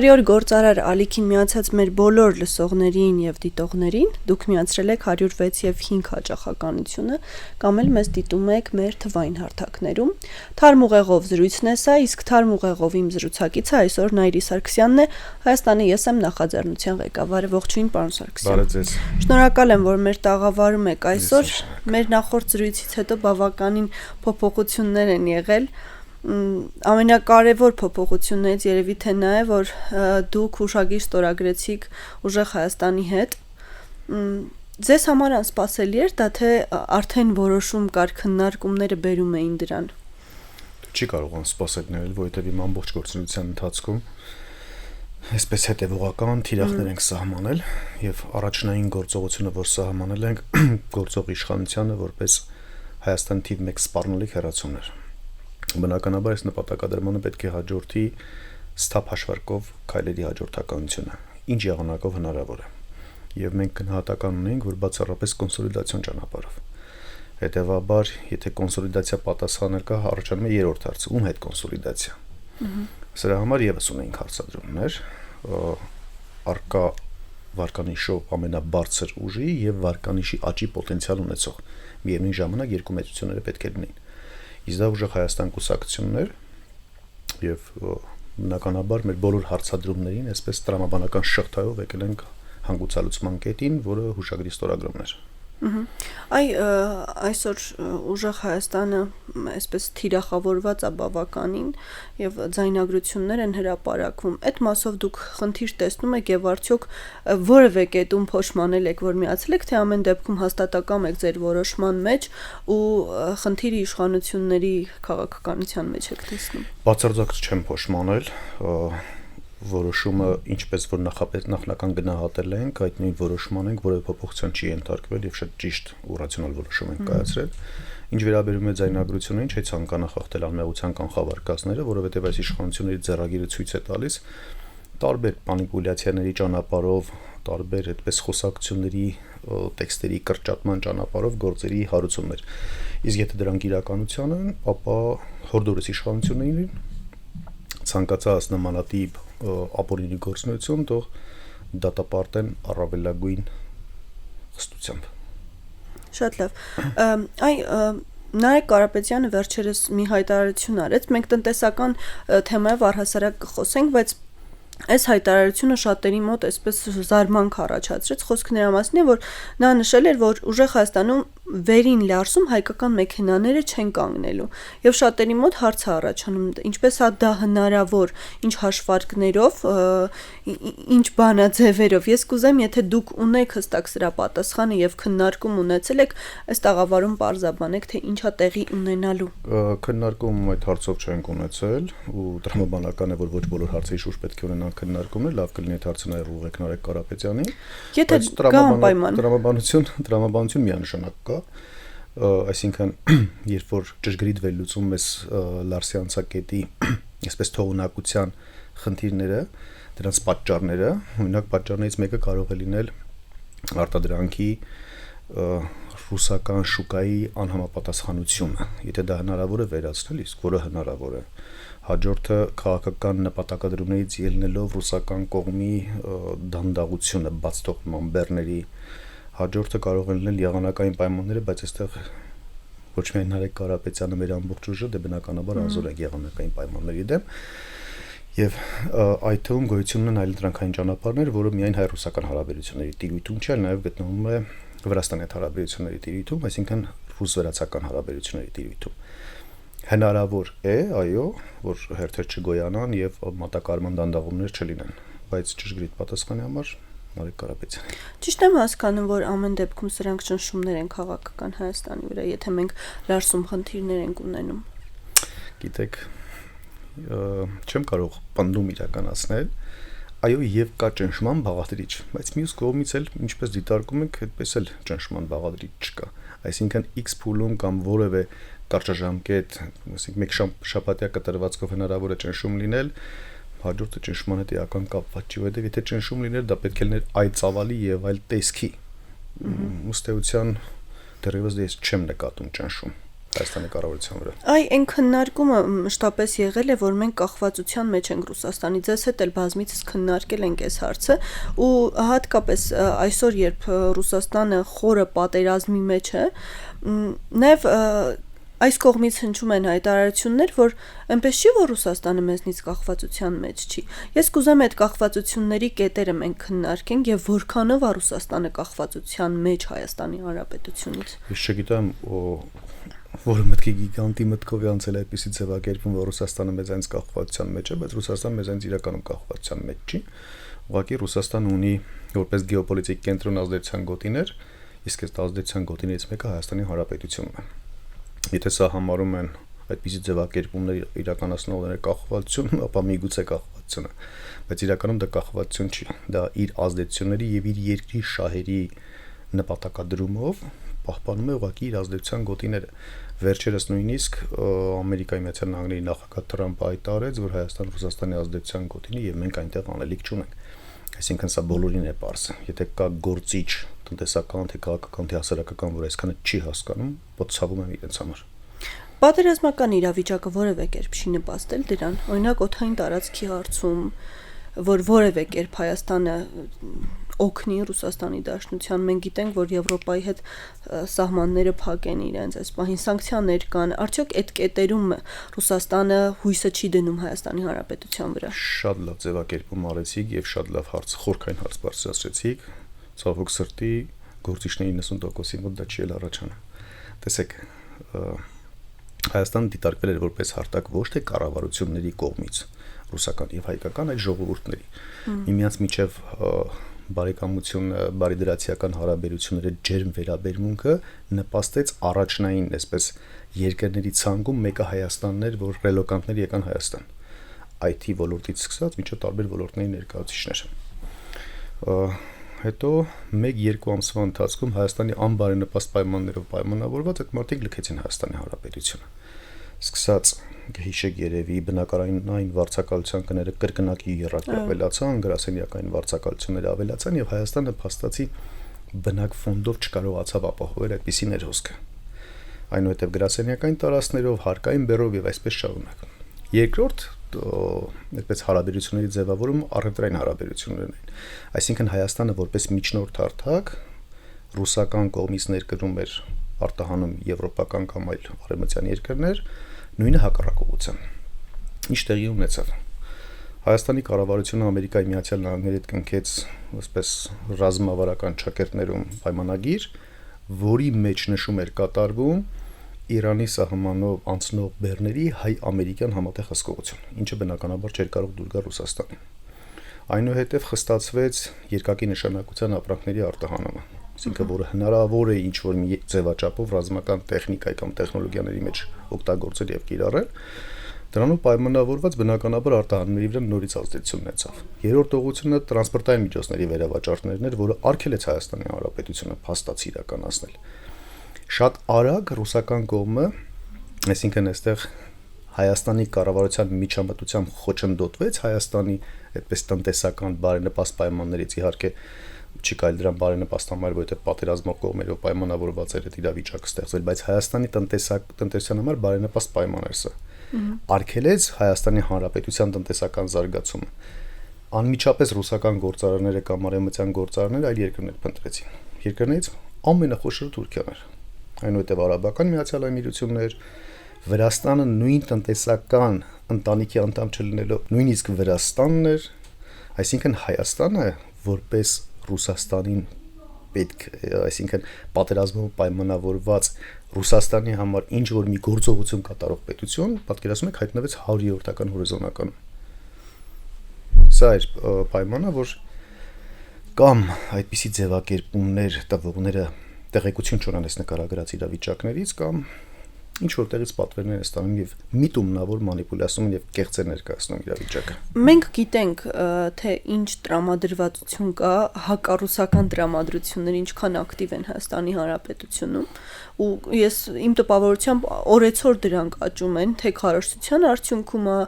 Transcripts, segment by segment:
Բարի օր գործարար Ալիքին միացած մեր բոլոր լսողներին եւ դիտողներին, դուք միացրել եք 106 եւ 5 հաճախականությունը, կամ էլ մեզ դիտում եք մեր թվային հարթակներում։ Թարմ ուղեղով զրույցն է սա, իսկ թարմ ուղեղով իմ զրուցակիցը այսօր Նայիրի Սարգսյանն է, Հայաստանի ես եմ նախաձեռնության ղեկավարը։ Ողջույն, պարոն Սարգսյան։ Բարև ձեզ։ Շնորհակալ եմ, որ մեր տաղավարում եք այսօր։ Մեր նախորդ զրույցից հետո բավականին փոփոխություններ են եղել։ Ամենակարևոր փոփոխություններից երևի թե նա է, որ դուք հուշագիր ստորագրեցիք Ուժեղ Հայաստանի հետ։ Ձեզ համար անսպասելի էր դա, թե արդեն որոշում կար, քննարկումները բերում էին դրան։ Չի կարող անսպասելի լինել, որովհետև իմ ամբողջ գործունեության ընթացքում այսպես հետևողական թիրախներ ենք սահմանել եւ առաջնային գործողությունը, որ սահմանել ենք, գործող իշխանությանը որպես Հայաստանի թիվ 1 սպառնալիք հեռացումներ։ Բնականաբար այս նպատակադրմանը պետք է հաջորդի ստապ հաշվարկով քայլերի հաջորդականությունը, ինչ եղանակով հնարավոր է։ Եվ մենք գնահատական ունենք, որ բացառապես կոնսոլիդացիոն ճանապարհով։ Հետևաբար, եթե կոնսոլիդացիա պատասխանել կա, առաջանում է երրորդ հարցը՝ ում հետ կոնսոլիդացիա։ Սրա համար եւս ունենք հարցադրումներ, արկա վարկանիշով ամենաբարձր ուժի եւ վարկանիշի աճի պոտենցիալ ունեցող։ Միևնույն ժամանակ երկու մեծությունները պետք է լինեն։ Իսկ դա Ուժեղ Հայաստան կուսակցություններ եւ բնականաբար մեր բոլոր հարցադրումներին այսպես տրամաբանական շղթայով եկել ենք հանգուցալուծման կետին, որը հուշագրի ստորագրումն էր։ Այսօր Ուժեղ Հայաստանը այսպես թիրախավորված է բավականին եւ ձայնագրություններ են հրապարակվում։ Այդ մասով դուք խնդիր տեսնում եք եւ արդյոք որևէ կետում փոշմանել եք, որ միացել եք, թե ամեն դեպքում հաստատակամ եք ձեր որոշման մեջ ու խնդիրը իշխանությունների քաղաքականության մեջ եք տեսնում։ Բացարձակ չեմ փոշմանել, որոշումը ինչպես որ նախնական գնահատել ենք, այդ նույն որոշման ենք, որը փոփոխության չի ենթարկվել եւ շատ ճիշտ ու ռացիոնալ որոշում ենք կայացրել։ Ինչ վերաբերում է ձայնագրություններին, չի ցանկանա խախտել անմեղության կանխավարկածները, որովհետեւ այս իշխանությունների ձեռագիրը ցույց է տալիս տարբեր մանիպուլյացիաների ճանապարհով, տարբեր այդպես խոսակցությունների տեքստերի կրճատման ճանապարհով գործերի հարուցումներ։ Իսկ եթե դրանք իրականության են, ապա հորդորես իշխանություններին ցանկացած նմանատիպ ապօրինի գործունեություն թող դատապարտեն առավելագույն խստությամբ։ Շատ լավ։ Նարեկ Կարապետյանը վերջերս մի հայտարարություն արեց։ Մենք տնտեսական թեմայով առհասարակ կխոսենք, բայց այս հայտարարությունը շատերի մոտ այսպես զարմանք առաջացրեց։ Խոսքը նրա մասին է, որ նա նշել էր, որ Ուժեղ Հայաստանում վերին լարսում հայկական մեքենաները չեն կանգնելու եւ շատերի մոտ հարց է առաջանում, ինչպես է դա հնարավոր, ինչ հաշվարկներով, ինչ բանաձևերով։ Ես կուզեմ, եթե դուք ունեք հստակ սրա պատասխանը եւ քննարկում ունեցել եք, այս տաղավարում պարզաբանեք, թե ինչա տեղի ունենալու։ Քննարկում այդ հարցով չենք ունեցել ու տրամաբանական է, որ ոչ բոլոր հարցերի շուրջ պետք է ունենան քննարկումներ, լավ կլինի այդ հարցը նաև ուղղեք Նարեկ Կարապետյանին։ Եթե տրամաբանություն միանշանակ կա, այսինքն երբ որ ճշգրիտ վերլուծում ես Լարսի անցակետի այսպես թողունակության խնդիրները, դրանց պատճառները, օրինակ պատճառներից մեկը կարող է լինել արտադրանքի ռուսական շուկայի անհամապատասխանությունը, եթե դա հնարավոր է վերացնել, իսկ որը հնարավոր է։ Հաջորդը քաղաքական նպատակադրումներից ելնելով ռուսական կողմի դանդաղությունը բաց թողնման բեռների, հաջորդը կարող է լինել եղանակային պայմանները, բայց այստեղ ոչ միայն Նարեկ Կարապետյանը մեր ամբողջ ուժը, դե բնականաբար ազոր է եղանակային պայմանների դեմ։ Եվ այդ թվում գոյություն ունեն այլընտրանքային ճանապարհներ, որը միայն հայ-ռուսական հարաբերությունների տիրույթում չէ, այլ նաև գտնվում է Վրաստանի հետ հարաբերությունների տիրույթում, այսինքն ռուս-վրացական հարաբերությունների տիրույթում։ Հնարավոր է, այո, որ հերթեր չգոյանան եւ մատակարարման դանդաղումներ չլինեն, բայց ճշգրիտ պատասխանի համար Նարեկ Կարապետյան։ Ճիշտ եմ հասկանում, որ ամեն դեպքում սրանք ճնշումներ են քաղաքական Հայաստանի վրա, եթե մենք լարսում խնդիրներ ենք ունենում։ Գիտեք, չեմ կարող պնդում իրականացնել, այո, եւ կա ճնշման բաղադրիչ, բայց մյուս կողմից էլ ինչպես դիտարկում ենք, այդպես էլ ճնշման բաղադրիչ չկա։ Այսինքն X փուլում կամ որևէ կարճաժամկետ, ասենք մեկ շաբաթյա կտրվածքով հնարավոր է ճնշում լինել, հաջորդը ճնշման հետ էական կապված չի, որովհետև եթե ճնշում լիներ, դա պետք է լիներ այլ ծավալի եւ այլ տեսքի։ Ըստ էության դեռևս ես չեմ նկատում ճնշում։ Հայաստանի կառավարության վրա։ Այ այն քննարկումը մշտապես եղել է, որ մենք կախվածության մեջ ենք Ռուսաստանի, ձեզ հետ էլ բազմիցս քննարկել ենք այս հարցը, ու հատկապես այսօր, երբ Ռուսաստանը խորը պատերազմի մեջ է, նաև այս կողմից հնչում են հայտարարություններ, որ այնպես չի, որ Ռուսաստանը մեզնից կախվածության մեջ չի։ Ես կուզեմ այդ կախվածությունների կետերը մենք քննարկենք եւ որքանով է Ռուսաստանը կախվածության մեջ Հայաստանի Հանրապետությունից։ Ես չգիտեմ, որը մտքի գիգանտի մտքով է անցել այդպիսի ձևակերպում, որ Ռուսաստանը մեզանից կախվածության մեջ է, բայց Ռուսաստանը մեզանից իրականում կախվածության մեջ չի։ Ուղղակի Ռուսաստանը ունի որպես գեոպոլիտիկ կենտրոն ազդեցության գոտիներ, իսկ այս ազդեցության գոտիներից մեկը Հայաստանի Հանրապետությունն է։ Եթե սա համարում են այդպիսի ձևակերպումներ իրականացնողները կախվածություն, ապա միգուցե կախվածություն է, բայց իրականում դա կախվածություն չի, դա իր ազդեցությունների եւ իր երկրի շահերի նպատակադրումով պահպանում է ուղղակի իր ազդեցության գոտիները։ Վերջերս նույնիսկ Ամերիկայի Միացյալ Նահանգների նախագահ Թրամփը հայտարարեց, որ Հայաստանը Ռուսաստանի ազդեցության գոտին է եւ մենք այնտեղ անելիք չունենք։ Այսինքն սա բոլորին է պարզ։ Եթե կա գործիչ տնտեսական, թե քաղաքական, թե հասարակական, որ այսքանը չի հասկանում, ոցցավում են իրենց համար։ Պատերազմական իրավիճակը որևէ կերպ չի նպաստել դրան։ Օրինակ օդային տարածքի հարցում, որ որևէ կերպ Հայաստանը օգնի Ռուսաստանի Դաշնության, մենք գիտենք, որ Եվրոպայի հետ սահմանները փակ են իրենց, այս պահին սանկցիաներ կան, արդյոք այդ կետերում Ռուսաստանը հույսը չի դնում Հայաստանի Հանրապետության վրա։ Շատ լավ ձևակերպում արեցիք եւ շատ լավ հարց, խորքային հարց բարձրացրեցիք։ Ցավոք սրտի գործիչների 90%-ի մոտ դա չի էլ առաջանում։ Տեսեք, Հայաստանը դիտարկվել էր որպես հարթակ ոչ թե կառավարությունների կողմից, ռուսական եւ հայկական, այլ ժողովուրդների։ Միմյանց միջև բարեկամությունը, բարիդրացիական հարաբերությունները, ջերմ վերաբերմունքը նպաստեց առաջնային, այսպես երկրների ցանկում մեկը Հայաստանն էր, որ ռելոկանտներ եկան Հայաստան։ IT ոլորտից սկսած մինչև տարբեր ոլորտների ներկայացուցիչներ։ Հետո 1-2 ամսվա ընթացքում Հայաստանի անբարենպաստ պայմաններով պայմանավորված այդ մարդիկ լքեցին Հայաստանի Հանրապետությունը։ Սկսած գհիշեք երևի բնակարանային վարձակալության կները կրկնակի եռակ ավելացան, գրասենյակային վարձակալությունները ավելացան եւ Հայաստանը փաստացի բնակ ֆոնդով չկարողացավ ապահովել այդպիսի ներհոսքը։ Այնուհետև գրասենյակային տարածքներով, հարկային բեռով եւ այսպես շարունակ։ Երկրորդ այդպես հարաբերությունների ձևավորումը առևտրային հարաբերություններն են։ Այսինքն Հայաստանը որպես միջնորդ հարթակ ռուսական կողմից ներկրում էր արտահանում եվրոպական կամ այլ արևմտյան երկրներ, նույնը հակառակողության։ Ինչ տեղի ունեցավ։ Հայաստանի կառավարությունը Ամերիկայի Միացյալ Նահանգների հետ կնքեց այսպես ռազմավարական ճակերտներում պայմանագիր, որի մեջ նշում էր կատարվում Իրանի սահմանով անցնող բեռների հայ-ամերիկյան համատեղ հսկողություն, ինչը բնականաբար չէր կարող դուր գալ Ռուսաստանին։ Այնուհետև խստացվեց երկակի նշանակության ապրանքների արտահանումը, այսինքն որը հնարավոր է ինչ-որ մի ձևաչափով ռազմական տեխնիկայի կամ տեխնոլոգիաների մեջ օգտագործել եւ կիրառել, դրանով պայմանավորված բնականաբար արտահանումների վրա նորից ազդեցություն ունեցավ։ Երրորդ ուղղությունը տրանսպորտային միջոցների վերավաճառներն էր, որը արգելեց Հայաստանի Հանրապետությունը փաստացի իրականացնել։ Շատ արագ ռուսական կողմը, այսինքն այստեղ Հայաստանի կառավարության միջամտությամբ խոչընդոտվեց Հայաստանի այդպես տնտեսական բարենպաստ պայմաններից, իհարկե չի կարելի դրան բարենպաստ համարել, որովհետև պատերազմող կողմերով պայմանավորված էր այդ իրավիճակը ստեղծվել, բայց Հայաստանի տնտեսության համար բարենպաստ պայման էր սա։ Արգելեց Հայաստանի Հանրապետության տնտեսական զարգացումը։ Անմիջապես ռուսական գործարանները կամ արևմտյան գործարանները այլ երկրներ փնտրեցին։ Երկրներից ամենախոշորը Թուրքիան էր։ Այնուհետև Արաբական Միացյալ Էմիրություններ, Վրաստանը նույն տնտեսական ընտանիքի անդամ չլինելով նույնիսկ Վրաստանն էր, այսինքն Հայաստանը որպես Ռուսաստանին պետք, այսինքն պատերազմով պայմանավորված Ռուսաստանի համար ինչ որ մի գործողություն կատարող պետություն, պատկերացնում եք, հայտնվեց 100-րդական հորիզոնականում։ Սա էր պայմանը, որ կամ այդպիսի ձևակերպումներ տվողները տեղեկություն չունեն այս նկարագրած իրավիճակներից կամ ինչ որտեղից պատվերներ են ստանում եւ միտումնավոր մանիպուլյացում եւ կեղծ է ներկայացնում իրավիճակը։ Մենք գիտենք, թե ինչ տրամադրվածություն կա, հակառուսական տրամադրություններ ինչքան ակտիվ են Հայաստանի Հանրապետությունում, ու ես իմ տպավորությամբ օրեցօր դրանք աճում են, թե քարոզչության արդյունքում է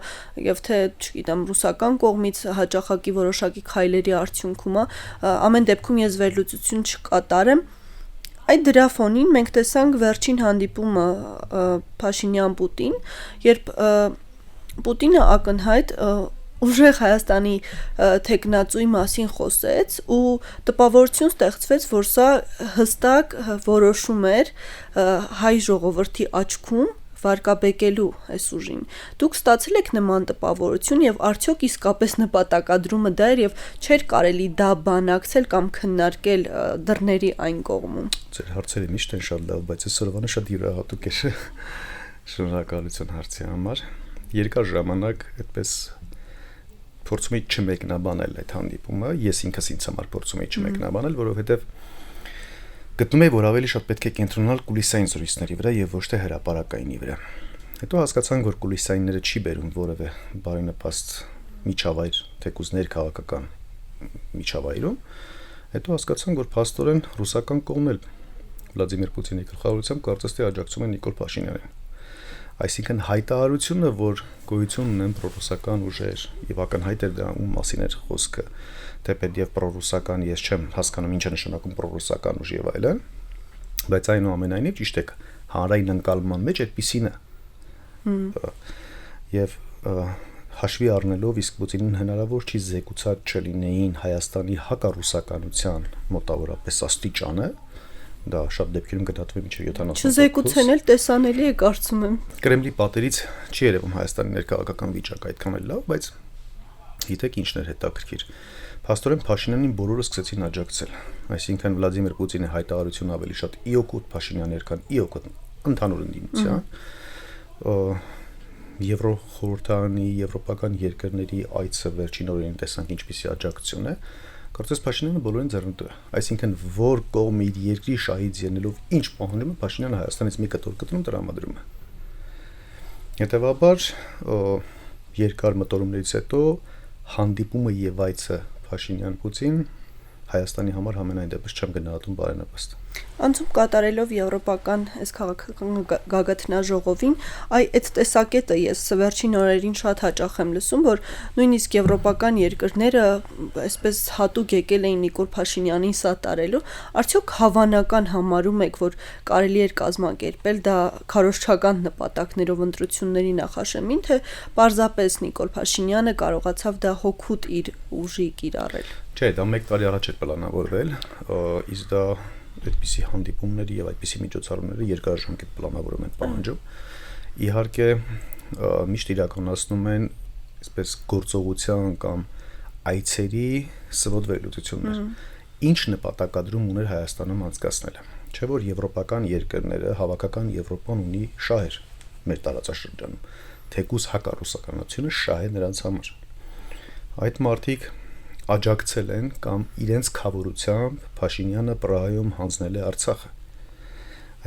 եւ թե, չգիտեմ, ռուսական կողմից հաջախակի որոշակի քայլերի արդյունքում է, ամեն դեպքում ես վերլուծություն չկատարեմ։ Այդ դրա ֆոնին մենք տեսանք վերջին հանդիպումը Փաշինյան-Պուտին, երբ Պուտինը ակնհայտ ուժեղ Հայաստանի թեկնածուի մասին խոսեց ու տպավորություն ստեղծվեց, որ սա հստակ որոշում էր հայ ժողովրդի աչքում վարկաբեկելու այս ուժին։ Դուք ստացել եք նման տպավորություն եւ արդյոք իսկապես նպատակադրումը դա էր եւ չէր կարելի դա բանակցել կամ քննարկել դռների այն կողմում։ Ձեր հարցերը միշտ են շատ լավ, բայց այսօրվանը շատ յուրահատուկ է։ Շնորհակալություն հարցի համար։ Երկար ժամանակ այդպես փորձում էի չմեկնաբանել այդ հանդիպումը, ես ինքս ինձ համար փորձում էի չմեկնաբանել, որովհետեւ գտնում էի, որ ավելի շատ պետք է կենտրոնալ կուլիսային զրույցների վրա եւ ոչ թե հրապարակայինի վրա։ Հետո հասկացանք, որ կուլիսայինները չի բերում որևէ բարենպաստ միջավայր, թեկուզ ներքաղաքական միջավայրում։ Հետո հասկացանք, որ փաստորեն ռուսական կողմն էլ Վլադիմիր Պուտինի գլխավորությամբ կարծես թե աջակցում է Նիկոլ Փաշինյանին։ Այսինքն հայտարարությունը, որ գոյություն ունեն պրոռուսական ուժեր եւ ակնհայտ էր դրա ում մասին էր խոսքը, թեպետ եւ պրոռուսական, ես չեմ հասկանում ինչ է նշանակում պրոռուսական ուժ եւ այլն, բայց այնուամենայնիվ ճիշտ է, հանրային ընկալման մեջ այդպիսին է։ Եվ հաշվի առնելով իսկ Պուտինին հնարավոր չի զեկուցած չլինեին Հայաստանի հակառուսականության մոտավորապես աստիճանը, դա շատ դեպքերում կդատվի մինչև 70%։ Չզեկուցեն էլ տեսանելի է, կարծում եմ։ Կրեմլի պատերից չի երևում Հայաստանի ներքաղաքական վիճակը այդքան էլ լավ, բայց գիտեք ինչն էր հետաքրքիր։ Փաստորեն Փաշինյանին բոլորը սկսեցին աջակցել, այսինքն Վլադիմիր Պուտինի հայտարարությունը ավելի շատ իօկուտ Փաշինյանի էր, քան իօկուտ ընդհանուր ընդդիմության։ Եվրոխորհրդարանի, եվրոպական երկրների այցը վերջին օրերին տեսանք ինչպիսի աջակցություն է։ Կարծես Փաշինյանը բոլորին ձեռնտու է, այսինքն որ կողմը իր երկրի շահից ելնելով ինչ պահանջում է, Փաշինյանը Հայաստանից մի կտոր կտրում տրամադրում է։ Հետևաբար երկար մտորումներից հետո հանդիպումը եւ այցը Փաշինյան-Պուտին Հայաստանի համար համենայն դեպս չեմ գնահատում բարենպաստ։ Անցում կատարելով եվրոպական այս քաղաքական գագաթնաժողովին, այդ տեսակետը ես վերջին օրերին շատ հաճախ եմ լսում, որ նույնիսկ եվրոպական երկրները այսպես հատուկ եկել էին Նիկոլ Փաշինյանին սատարելու, արդյոք հավանական համարում եք, որ կարելի էր կազմակերպել դա քարոզչական նպատակներով ընտրությունների նախաշեմին, թե պարզապես Նիկոլ Փաշինյանը կարողացավ դա հօգուտ իր ուժի կիրառել։ Չէ, դա 1 տարի առաջ էր պլանավորվել, իսկ դա այդպիսի հանդիպումների եւ այդպիսի միջոցառումները երկարաժամկետ պլանավորում են պահանջում։ Իհարկե միշտ իրականացնում են այսպես գործողության կամ այցերի սվոտ վերլուծություններ։ Ինչ նպատակադրում ուներ Հայաստանում անցկացնելը։ Չէ՞ որ եվրոպական երկրները հավաքական Եվրոպան ունի շահեր մեր տարածաշրջանում, թեկուզ հակառուսականությունը շահ է նրանց համար։ Այդ մարդիկ աջակցել են կամ իրենց խավորությամբ Փաշինյանը Պրահայում հանձնել է Արցախը։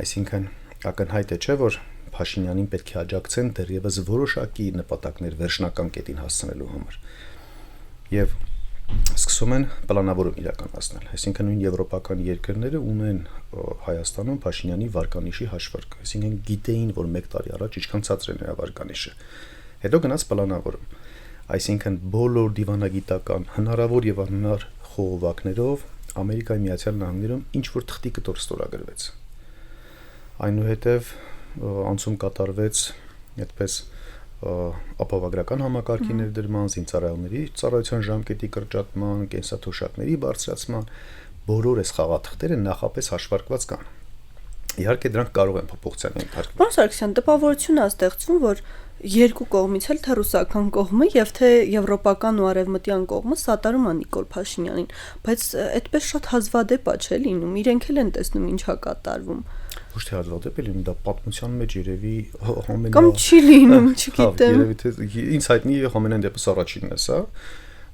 Այսինքն ակնհայտ է, չէ՞ որ Փաշինյանին պետք է աջակցեն դեռևս որոշակի նպատակներ վերջնական կետին հասցնելու համար։ Եվ սկսում են պլանավորում իրականացնել։ Այսինքն նույն եվրոպական երկրները ունեն Հայաստանում Փաշինյանի վարկանիշի հաշվարկ։ Այսինքն գիտեին, որ 1 տարի առաջ ինչքան ցածր է նրա վարկանիշը։ Հետո գնաց պլանավորում։ Այսինքն բոլոր դիվանագիտական հնարավոր եւ անհնար խողովակներով Ամերիկայի Միացյալ Նահանգներում ինչ որ թղթի կտոր ստորագրվեց։ Այնուհետև անցում կատարվեց այդպես ապահովագրական համակարգի ներդրման, զինծառայողների ծառայության ժամկետի կրճատման, կենսաթոշակների բարձրացման, բոլոր այս խաղաթղթերը նախապես հաշվարկված կան։ Իհարկե դրանք կարող են փոփոխության ենթարկվել։ Պարոն Սարգսյան, տպավորություն է ստեղծվում, որ երկու կողմից էլ թե ռուսական կողմը եւ թե եվրոպական ու արևմտյան կողմը սատարում են Նիկոլ Փաշինյանին, բայց այդպես շատ հազվադեպ է չէ լինում, իրենք էլ են տեսնում ինչ է կատարվում։ Ոչ թե հազվադեպ է լինում, դա պատմության մեջ երևի կամ չի լինում, չգիտեմ։ Երևի թե ինձ հայտնի ամենայն դեպս առաջինն է սա,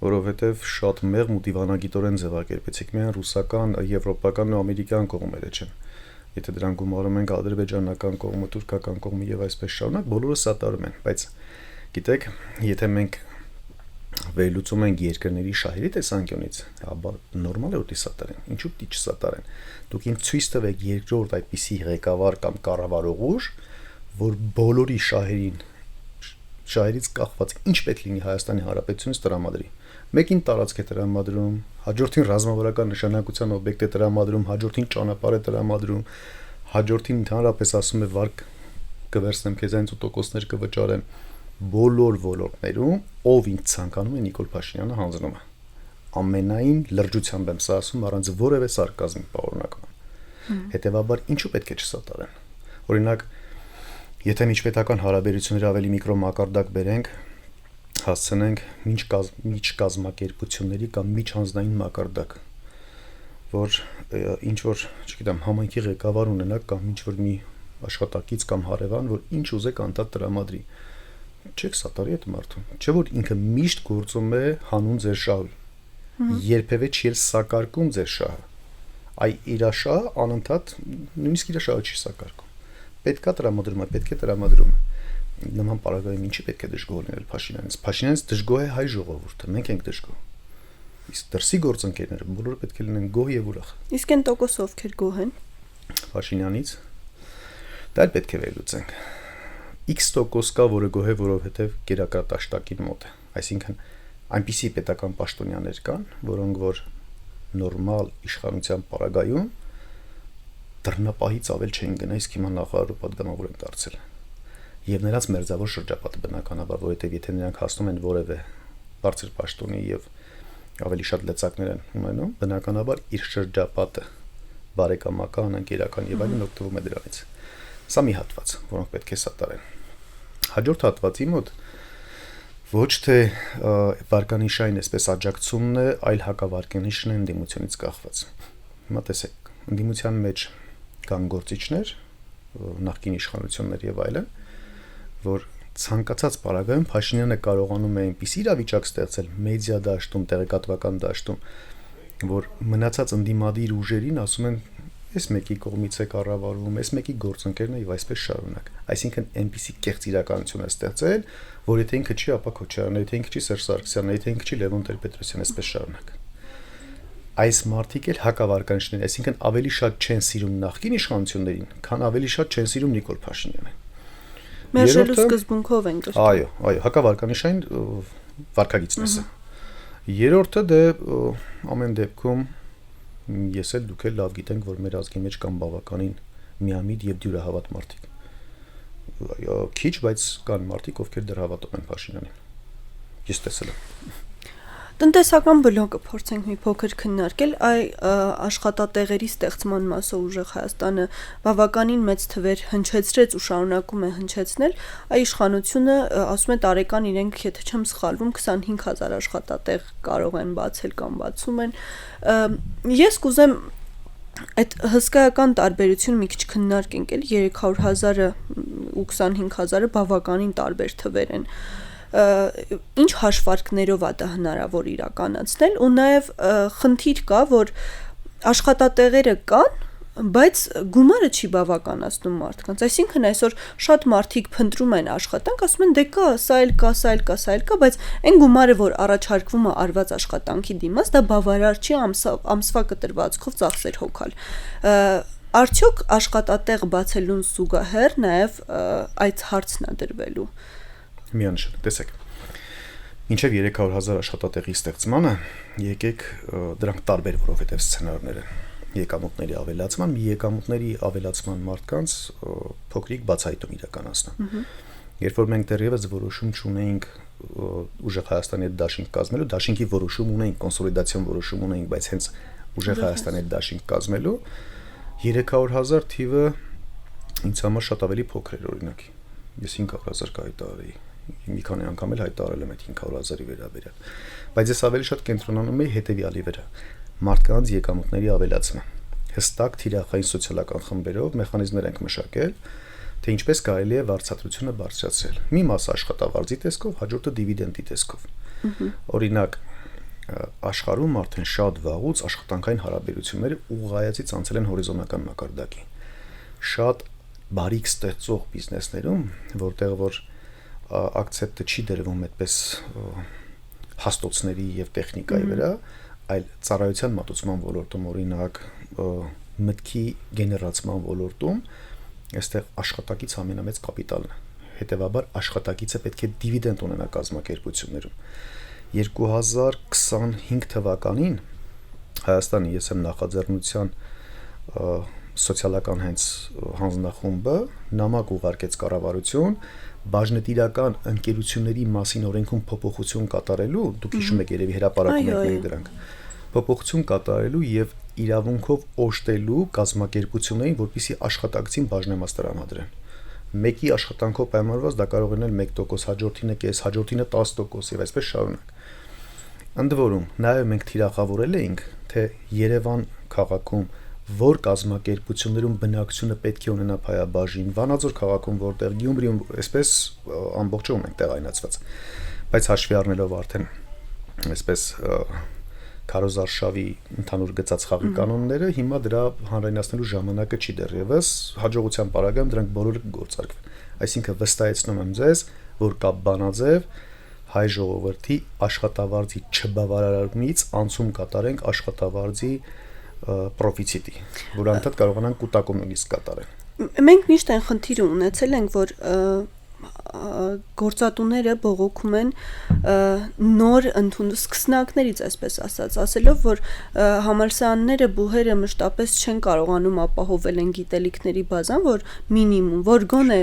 որովհետեւ շատ մեղմ ու դիվանագիտորեն ձևակերպեցիք միայն ռուսական, եվրոպական ու ամերիկյան կողմերը չեն։ Եթե դրան գումարում ենք ադրբեջանական կողմը, թուրքական կողմը եւ այսպես շարունակ, բոլորը սատարում են, բայց գիտեք, եթե մենք վերլուծում ենք երկրների շահերի տեսանկյունից, ապա նորմալ է որ դիսատարեն, ինչու՞ պիտի չսատարեն։ Դուք ինձ ցույց տվեք երկրորդ այդպիսի ղեկավար կամ կառավարող ուժ, որ բոլորի շահերից կախված ինչ պետք լինի Հայաստանի Հանրապետությունից տրամադրի։ Մեկին տարածք է տրամադրում, հաջորդին ռազմավարական նշանակության օբյեկտ է տրամադրում, հաջորդին ճանապարհ է տրամադրում, հաջորդին ընդհանրապես ասում է վարկ կվերցնեմ քեզ այն 8% կվճարեմ, բոլոր ոլորտներում ով ինձ ցանկանում է Նիկոլ Փաշինյանը հանձնում է։ Ամենայն լրջությամբ եմ սա ասում առանց որևէ սարկազմի պարունակման։ Հետևաբար ինչու պետք է չսատարեն։ Օրինակ, եթե միջպետական հարաբերությունները ավելի միկրո մակարդակ բերենք, հասցնենք միջկազմակերպությունների կամ միջանձնային մակարդակ, որ ինչ որ, չգիտեմ, համայնքի ղեկավար ունենակ կամ ինչ որ մի աշխատակից կամ հարևան, որ ինչ ուզեք անդադ տրամադրի, չեք սատարի այդ մարդուն, չէ՞ որ ինքը միշտ գործում է հանուն ձեր շահի, երբևէ չի էլ սակարկում ձեր շահը, այ իր շահը անընդհատ նույնիսկ իր շահը չի սակարկում, պետքա տրամադրում է, պետք է տրամադրում է։ Նման պարագայում ինչի պետք է դժգոհ լինել Փաշինյանից։ Փաշինյանից դժգոհ է հայ ժողովուրդը, մենք ենք դժգոհ։ Իսկ դրսի գործընկերները բոլորը պետք է լինեն գոհ եւ ուրախ։ Իսկ այն տոկոսը ովքեր գոհ են Փաշինյանից դա էլ պետք է վերլուծենք։ X% կա, որը գոհ է, որովհետեւ գերակատաշտակին մոտ է։ Այսինքն այնպիսի պետական պաշտոնյաներ կան, որոնք որ նորմալ իշխանության պարագայում դռնապահից ավել չեն գնա, իսկ հիմա նախարարու պատգամավոր են դարձել։ Եվ նրանց մերձավոր շրջապատը բնականաբար, որովհետև եթե նրանք հասնում են որևէ բարձր պաշտոնի եւ ավելի շատ լծակներ են ունենում, բնականաբար իր շրջապատը բարեկամական, ընկերական եւ այլն օգտվում է դրանից։ Սա մի հատված, որոնք պետք է սատարեն։ Հաջորդ հատվածի մոտ ոչ թե վարկանիշային այսպես աջակցումն է, այլ հակավարկանիշն է ընդդիմությունից կախված։ Հիմա տեսեք, ընդդիմության մեջ կան գործիչներ, նախկին իշխանություններ եւ այլն, որ ցանկացած պարագայում Փաշինյանը կարողանում է այնպիսի իրավիճակ ստեղծել մեդիա դաշտում, տեղեկատվական դաշտում, որ մնացած ընդդիմադիր ուժերին ասում են, այս մեկի կողմից է կառավարվում, այս մեկի գործընկերն է եւ այսպես շարունակ։ Այսինքն այնպիսի կեղծ իրականություն է ստեղծել, որ եթե ինքը չի, ապա Քոչարյանը, եթե ինքը չի Սերժ Սարգսյանը, եթե ինքը չի Լևոն Տեր-Պետրոսյանը, այսպես շարունակ։ Այս մարդիկ էլ հակավարկանիշներ, այսինքն ավելի շատ չեն սիրում նախկին իշխանություններին, քան ավելի շատ չեն սիրում Նիկոլ Փաշինյանին։ Մերժելու սկզբունքով են գրում։ Այո, հակավարկանիշային վարքագիծն է սա։ Երրորդը դե ամեն դեպքում ես էլ դուք էլ լավ գիտենք, որ մեր ազգի մեջ կան բավականին միամիտ եւ դյուրահավատ մարդիկ։ Քիչ, բայց կան մարդիկ, ովքեր դեռ հավատում են Փաշինյանին։ Ես տեսել եմ։ Տնտեսական բլոկը փորձենք մի փոքր քննարկել, աշխատատեղերի ստեղծման մասով ուժեղ Հայաստանը բավականին մեծ թվեր հնչեցրեց ու շարունակում է հնչեցնել, այ իշխանությունը ասում է տարեկան իրենք, եթե չեմ սխալվում, 25000 աշխատատեղ կարող են բացել կամ բացում են։ Ես կուզեմ այդ հսկայական տարբերությունը մի քիչ քննարկենք, էլի 300,000-ը ու 25,000-ը բավականին տարբեր թվեր են։ Ինչ հաշվարկներով է դա հնարավոր իրականացնել ու նաև խնդիր կա, որ աշխատատեղերը կան, բայց գումարը չի բավականացնում մարդկանց, այսինքն այսօր շատ մարդիկ փնտրում են աշխատանք, ասում են դե կա, սա էլ կա, սա էլ կա, սա էլ կա, բայց այն գումարը, որ առաջարկվում է արված աշխատանքի դիմաց, դա բավարար չի ամսվա կտրվածքով ծախսեր հոգալ։ Արդյոք աշխատատեղ բացելուն զուգահեռ նաև այդ հարցն է դրվելու։ Միանշան, տեսեք։ Մինչև 300,000 աշխատատեղի ստեղծմանը եկեք դրանք տարբեր, որովհետև սցենարներ են։ Եկամուտների ավելացման, մի եկամուտների ավելացման մարդկանց փոքրիկ բացահայտում իրականացնում։ Երբ որ մենք դեռևս որոշում չունեինք ուժեղ Հայաստանի հետ դաշինք կազմելու, դաշինքի որոշում ունեինք, կոնսոլիդացիոն որոշում ունեինք, բայց հենց ուժեղ Հայաստանի հետ դաշինք կազմելու 300,000 թիվը ինձ համար շատ ավելի փոքր էր, օրինակ։ Ես 500,000 կհայտարարեի, մի քանի անգամ էլ հայտարարել եմ այդ 500,000-ի վերաբերյալ, բայց ես ավելի շատ կենտրոնանում էի հետևյալի վրա՝ մարդկանց եկամուտների ավելացման։ Հստակ թիրախային սոցիալական խմբերով մեխանիզմներ ենք մշակել, թե ինչպես կարելի է վարձատրությունը բարձրացնել։ Մի մաս աշխատավարձի տեսքով, հաջորդը դիվիդենդի տեսքով։ Օրինակ, աշխարհում արդեն շատ վաղուց աշխատանքային հարաբերությունները ուղղայացից անցել են հորիզոնական մակարդակի։ Շատ բարիք ստեղծող բիզնեսներում, որտեղ որ ակցենտը չի դրվում այդպես հաստոցների եւ տեխնիկայի վրա, այլ ծառայության մատուցման ոլորտում, օրինակ մտքի գեներացման ոլորտում, այստեղ աշխատակից ամենամեծ կապիտալն է։ Հետևաբար աշխատակիցը պետք է դիվիդենդ ունենա կազմակերպություններում։ 2025 թվականին Հայաստանի ես եմ նախաձեռնության սոցիալական հենց հանձնախումբը նամակ ուղարկեց կառավարություն բաժնետիրական ընկերությունների մասին օրենքում փոփոխություն կատարելու, դուք հիշում եք երևի հրապարակում եք մենք դրանք, փոփոխություն կատարելու եւ իրավունքով օժտելու կազմակերպություններին, որպեսզի աշխատակցին բաժնեմաս տրամադրեն։ Մեկի աշխատանքով պայմանավորված դա կարող է լինել 1%, հաջորդինը կես, հաջորդինը 10% եւ այսպես շարունակ։ Ընդ որում, նաեւ մենք թիրախավորել էինք, թե Երևան քաղաքում որ կազմակերպություններում բնակչությունը պետք է ունենա փայաբաժին, Վանաձոր քաղաքում որտեղ Գյումրիում այսպես ամբողջովին ենք տեղայնացված, բայց հաշվի առնելով արդեն այսպես Քարոզարշավի ընդհանուր գծած խաղի կանոնները, հիմա դրա հանրայնացնելու ժամանակը չի դեռևս, հաջողության պարագայում դրանք բոլորը գործարկվեն։ Այսինքն վստահեցնում եմ ձեզ, որ կա բանաձև հայ ժողովրդի աշխատավարձի չբավարարումից անցում կատարենք աշխատավարձի պրոֆիցիտի, որ անդադ կարողանան կուտակում նույնիսկ կատարեն։ Մենք միշտ այն խնդիրը ունեցել ենք, որ գործատուները բողոքում են նոր ընդունված սկսնակներից, այսպես ասելով, որ համալսարանները բուհերը մշտապես չեն կարողանում ապահովել են գիտելիքների բազան, որ մինիմում, որ գոնե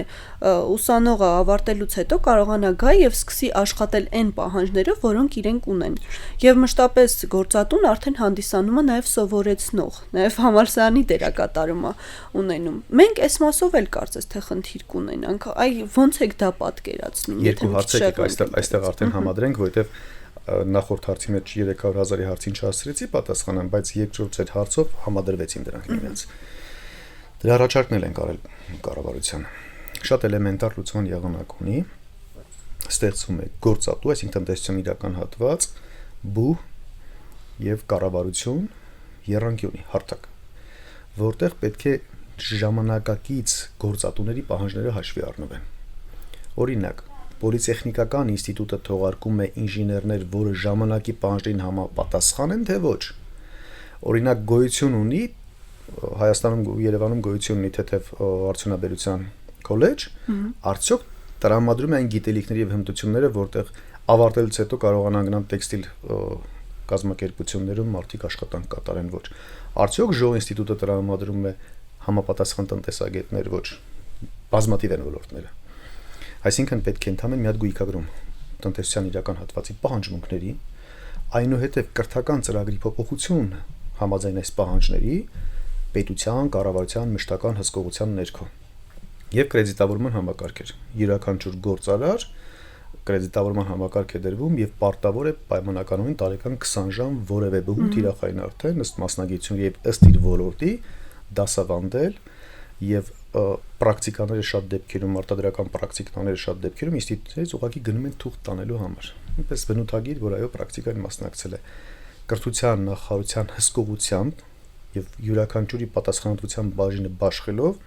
ուսանողը ավարտելուց հետո կարողանա գա եւ սկսի աշխատել այն պահանջներով, որոնք իրենք ունեն։ Եվ մշտապես գործատուն արդեն հանդիսանում է նաեւ սովորեցնող, նաեւ համալսարանի դերակատարում է ունենում։ Մենք այս մասով էլ կարծես թե խնդիր կունենանք, այ ոնց եք դա պատկերացնում։ Երկու հարցեր եք այստեղ արդեն համադրենք, որովհետև նախորդ հարցի մեջ 300,000-ի հարցին չհասցրեցի պատասխանեմ, բայց երկրորդ ձեր հարցով համադրվեցին դրանք իրենց։ Դրա առաջարկն են կարել կառավարությանը։ Շատ էլեմենտար լուծման եղանակ ունի, ստեղծվում է գործատու, այսինքն տնտեսության իրական հատված, բու եւ կառավարություն եռանկյունի հարթակ, որտեղ պետք է ժամանակակից գործատուների պահանջները հաշվի առնվեն։ Օրինակ, Պոլիտեխնիկական ինստիտուտը թողարկում է ինժեներներ, որը ժամանակի պահանջներին համապատասխան են, թե ոչ։ Օրինակ, գոյություն ունի Հայաստանում Երևանում գոյություն ունի թեթև արդյունաբերության քոլեջ, արդյոք տրամադրում են գիտելիքների եւ հմտությունները, որտեղ ավարտելուց հետո կարողանան գնալ տեքստիլ կազմակերպություններում մարդիկ աշխատանք կատարեն, ոչ։ Արդյոք ԺՈ ինստիտուտը տրամադրում է համապատասխան տնտեսագետներ, ոչ։ Բազմաթիվ են ոլորտները։ Այսինքն պետք է ընդհանրեն մի հատ գույքագրում տնտեսության իրական հատվածի պահանջմունքների, այնուհետև կրթական ծրագրի փոփոխություն համաձայն այս պահանջների պետության, կառավարության, մշտական հսկողության ներքո եւ կրեդիտավորման համակարգեր։ Յուրաքանչյուր գործարար կրեդիտավորման համակարգ է դրվում եւ պարտավոր է պայմանականորեն տարեկան 20 ժամ որևէ բուհում թիրախային արդեն ըստ մասնագիտություն եւ ըստ իր ոլորտի դասավանդել եւ պրակտիկաները շատ դեպքերում արտադրական պրակտիկաները շատ դեպքերում ինստիտուտներից ուղղակի գնում են թուղթ տանելու համար։ Այնպես բնութագիր, որ այո պրակտիկային մասնակցել է կրթության նախարարության հսկողությամբ եւ յուրաքանչյուրի պատասխանատվության բաժինը բաշխելով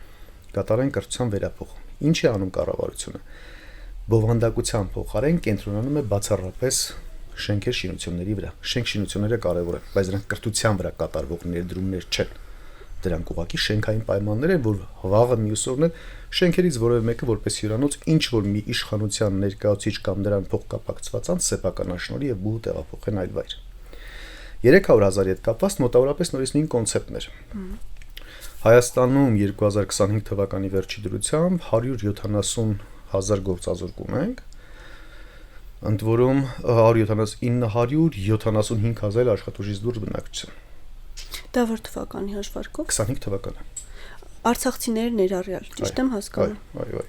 կատարեն կրթության վերափոխում։ Ինչ է անում կառավարությունը։ Բովանդակության փոխարեն կենտրոնանում է բացառապես շենքեր շինությունների վրա։ Շենք շինությունները կարևոր են, բայց դրանք կրթության վրա կատարվող ներդրումներ չեն։ Դրանք ուղղակի շենքային պայմաններ են, որ վաղը մյուս օրն շենքերից որևէ մեկը որպես հյուրանոց ինչ որ մի իշխանության ներկայացուցիչ կամ նրան փոխկապակցված անձ սեփականաշնորհի եւ բուհ տեղափոխեն այլ վայր։ 300,000-ի հետ կապված մոտավորապես նորից նույն կոնցեպտներ։ Հայաստանում 2025 թվականի վերջի դրությամբ 170,000 գործազուրկ ունենք, ընդ որում 975,000 աշխատուժից դուրս բնակչություն։ Դա որ թվականի հաշվարկով 25 թվականը։ Արցախցիները ներառյալ, ճիշտ եմ հասկանում։ Այո։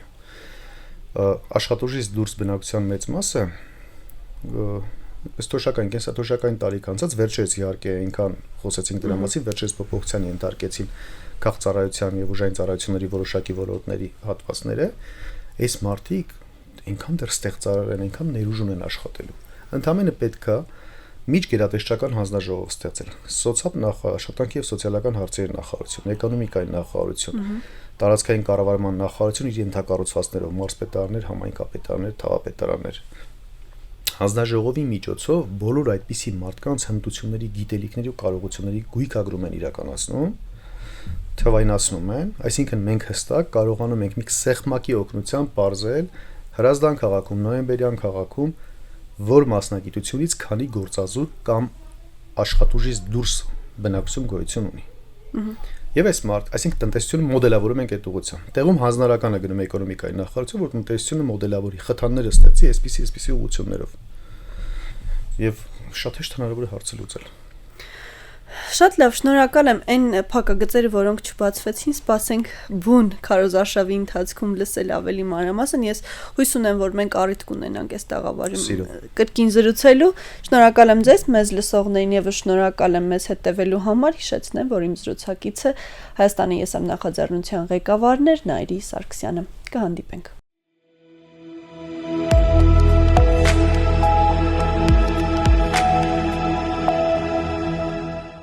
Աշխատուժից դուրս բնակչության մեծ մասը Ստոշակային, կենսաթոշակային տարիք անցած վերջերս իհարկե այնքան խոսեցինք դրա մասին, վերջերս փոփոխության ենթարկեցին քաղաքծառայության եւ ուժային ծառայությունների որոշակի ոլորտների հատվածները, այս մարդիկ այնքան դեռ ստեղծարար են, այնքան ներուժ ունեն աշխատելու։ Ընդհանրապես պետքա միջգերատեսչական հանձնաժողով ստեղծել։ Սոցիալ նախարարություն եւ սոցիալական հարցերի նախարարություն, էկոնոմիկայի նախարարություն, տարածքային կառավարման նախարարություն իր ենթակառուցվածքներով, մարզպետարաններ, համայնքապետարաններ, թաղապետարաններ։ Հանձնաժողովի միջոցով բոլոր այդպիսի մարդկանց հմտությունների, գիտելիքների ու կարողությունների գույքագրում են իրականացնում, թվայնացնում են, այսինքն մենք հստակ կարողանում ենք մի սեղմակի օգնությամբ բարձել Հրազդան քաղաքում, Նոյեմբերյան քաղաքում որ մասնագիտությունից քանի գործազուրկ կամ աշխատուժից դուրս բնակություն գոյություն ունի։ Եվ այս այսինքն տնտեսությունը մոդելավորում ենք այդ ուղղությամբ։ Տեղում հանձնարարականը գնում է էկոնոմիկայի նախարարություն, որ տնտեսությունը մոդելավորի, խթանները ստեղծի այսպիսի ուղղություններով։ Եվ շատ հեշտ հնարավոր է հարցը լուծել։ Շատ լավ, շնորհակալ եմ այն փակագծերը, որոնք չբացվեցին, սպասենք բուն քարոզարշավի ընթացքում լսել ավելի մանրամասն։ Ես հույս ունեմ, որ մենք առիթ կունենանք այս տաղավարում կրկին զրուցելու։ Շնորհակալ եմ ձեզ, մեզ լսողներին, եւ շնորհակալ եմ մեզ հետևելու համար։ Հիշեցնեմ, որ իմ զրուցակիցը Հայաստանի ԵՍՄ նախաձեռնության ղեկավարն էր Նայիրի Սարգսյանը։ Կհանդիպենք։